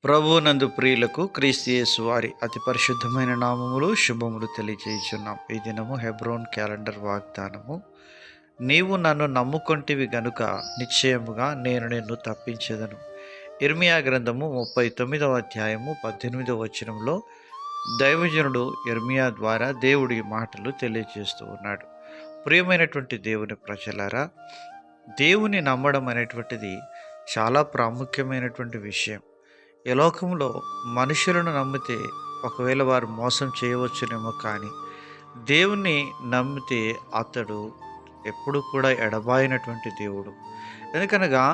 ప్రభువునందు ప్రియులకు క్రీస్తు యేసు వారి అతి పరిశుద్ధమైన నామములు శుభములు తెలియజేయుచున్నాం. ఈ దినము హెబ్రోన్ క్యాలెండర్ వాగ్దానము. నీవు నన్ను నమ్ముకొంటివి గనుక నిశ్చయముగా నేను నిన్ను తప్పించెదను. ఇర్మియా గ్రంథము 39వ అధ్యాయము 18వ వచనంలో దైవజనుడు ఇర్మియా ద్వారా దేవుడి మాటలు తెలియజేస్తూ ఉన్నాడు. ప్రియమైనటువంటి దేవుని ప్రజలారా, దేవుని నమ్మడం అనేటువంటిది చాలా ప్రాముఖ్యమైనటువంటి విషయం. ఈ లోకంలో మనుషులను నమ్మితే ఒకవేళ వారు మోసం చేయవచ్చునేమో, కానీ దేవుణ్ణి నమ్మితే అతడు ఎప్పుడు కూడా ఎడబాయినటువంటి దేవుడు. ఎందుకనగా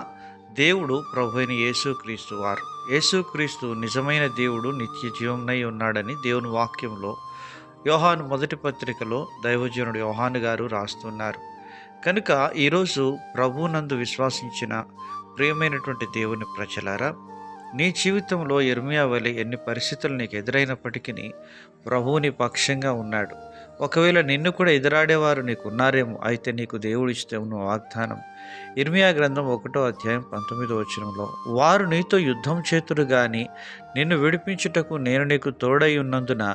దేవుడు ప్రభు అయిన యేసుక్రీస్తు వారు. యేసుక్రీస్తు నిజమైన దేవుడు, నిత్య జీవమునై ఉన్నాడని దేవుని వాక్యంలో యోహాను మొదటి పత్రికలో దైవజనుడు యోహాను గారు రాస్తున్నారు. కనుక ఈరోజు ప్రభువునందు విశ్వాసించిన ప్రియమైనటువంటి దేవుని ప్రజలారా, నీ జీవితంలో ఇర్మియా వలె ఎన్ని పరిస్థితులు నీకు ఎదురైనప్పటికీ ప్రభువు నీ పక్షంగా ఉన్నాడు. ఒకవేళ నిన్ను కూడా ఎదురాడేవారు నీకు ఉన్నారేమో, అయితే నీకు దేవుడు ఇస్తే ఉన్న వాగ్దానం ఇర్మియా గ్రంథం 1వ అధ్యాయం 19వ వచనంలో, వారు నీతో యుద్ధం చేతురు గాని నిన్ను విడిపించుటకు నేను నీకు తోడై ఉన్నందున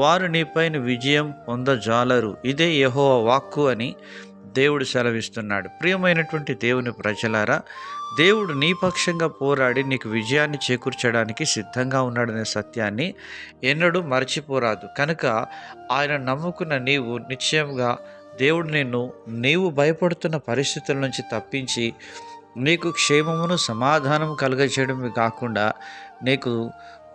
వారు నీపైన విజయం పొందజాలరు, ఇదే యెహోవా వాక్కు అని దేవుడు సెలవిస్తున్నాడు. ప్రియమైనటువంటి దేవుని ప్రజలారా, దేవుడు నీ పక్షంగా పోరాడి నీకు విజయాన్ని చేకూర్చడానికి సిద్ధంగా ఉన్నాడనే సత్యాన్ని ఎన్నడూ మర్చిపోరాదు. కనుక ఆయన నమ్ముకున్న నీవు నిశ్చయంగా దేవుడు నీవు భయపడుతున్న పరిస్థితుల నుంచి తప్పించి నీకు క్షేమమును సమాధానం కలుగజేయడమే కాకుండా నీకు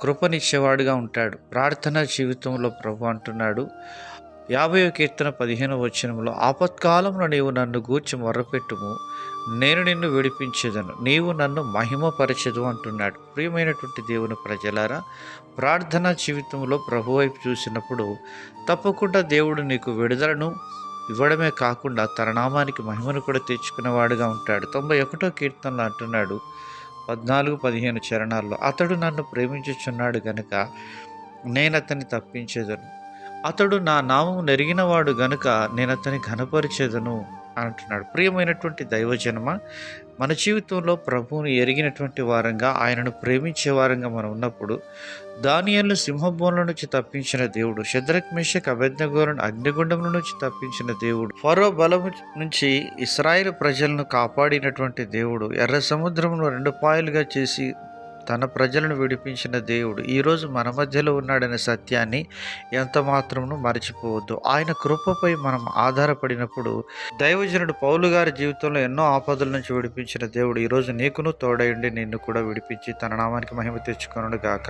కృపనిచ్చేవాడుగా ఉంటాడు. ప్రార్థనా జీవితంలో ప్రభు అంటున్నాడు 50వ కీర్తన 15వ వచనంలో, ఆపత్కాలంలో నీవు నన్ను గూర్చి మొర్రపెట్టుము, నేను నిన్ను విడిపించేదను, నీవు నన్ను మహిమపరచెదు అంటున్నాడు. ప్రియమైనటువంటి దేవుని ప్రజలారా, ప్రార్థనా జీవితంలో ప్రభు వైపు చూసినప్పుడు తప్పకుండా దేవుడు నీకు విడుదలను ఇవ్వడమే కాకుండా తన నామానికి మహిమను కూడా తెచ్చుకునేవాడుగా ఉంటాడు. 91వ కీర్తనలో అంటున్నాడు 14-15 చరణాల్లో, అతడు నన్ను ప్రేమించుచున్నాడు గనుక నేను అతన్ని తప్పించేదను, అతడు నా నామము నెరిగినవాడు గనుక నేను అతన్ని ఘనపరిచేదను అంటున్నాడు. ప్రియమైనటువంటి దైవజనమ, మన జీవితంలో ప్రభువుని ఎరిగినటువంటి వారంగా, ఆయనను ప్రేమించే వారంగా మనం ఉన్నప్పుడు, దానియేలును సింహబోన్ల నుంచి తప్పించిన దేవుడు, షద్రక్ మేషక్ అబేద్నెగోలను అగ్నిగుండముల నుంచి తప్పించిన దేవుడు, ఫరో బలము నుంచి ఇశ్రాయేలు ప్రజలను కాపాడినటువంటి దేవుడు, ఎర్ర సముద్రమును 2 పాయలుగా చేసి తన ప్రజలను విడిపించిన దేవుడు ఈరోజు మన మధ్యలో ఉన్నాడనే సత్యాన్ని ఎంత మాత్రమును మర్చిపోవద్దు. ఆయన కృపపై మనం ఆధారపడినప్పుడు, దైవజనుడు పౌలు గారి జీవితంలో ఎన్నో ఆపదల నుంచి విడిపించిన దేవుడు ఈరోజు నీకును తోడయుండి నిన్ను కూడా విడిపించి తన నామానికి మహిమ తెచ్చుకొనుగాక.